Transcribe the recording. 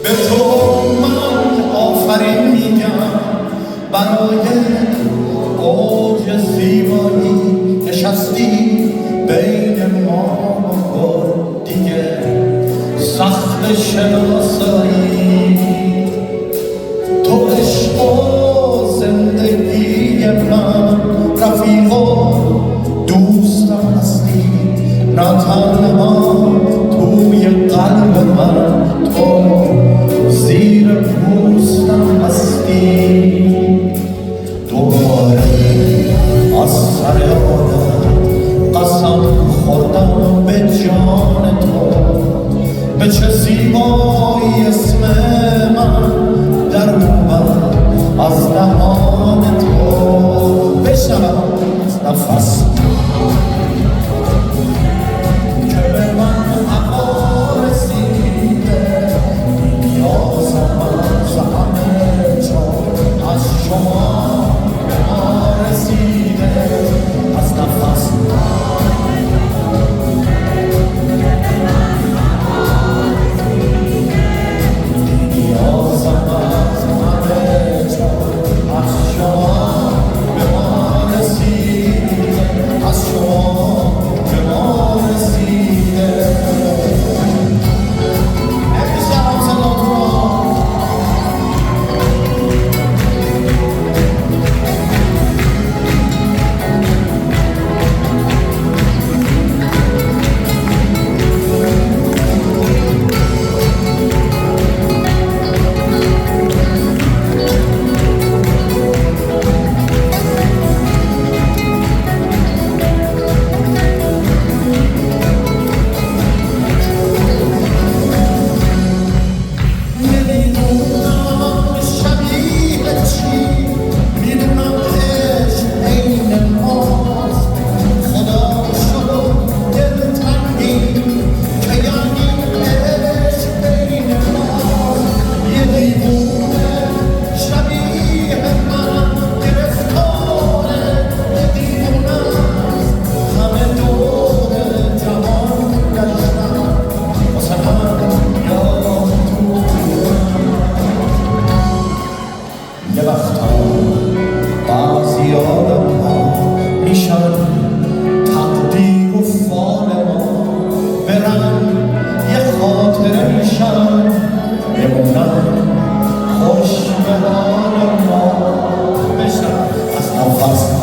به تو من آفرین میگم برای اوج زیبایی نشستی بین ما و گل دیگه سخت شناسایی تو عشق و زندگی من رفیق و دوستم هستی نه تنها توی قلب من تو زیر پوستم هستی دوباره از سر آدم قسم خوردم به جان تو به چه زیبایی اسم من در اومد از دهان تو بشنوم نفس که به من هوا رسیده نیازم از همه جا از شما به ما رسیده از نفس یه وقتا بعضی آدم ها میشن تقدیر و فال ما برن یه خاطره میشن بمونن خوش به حال ما بشن از نفس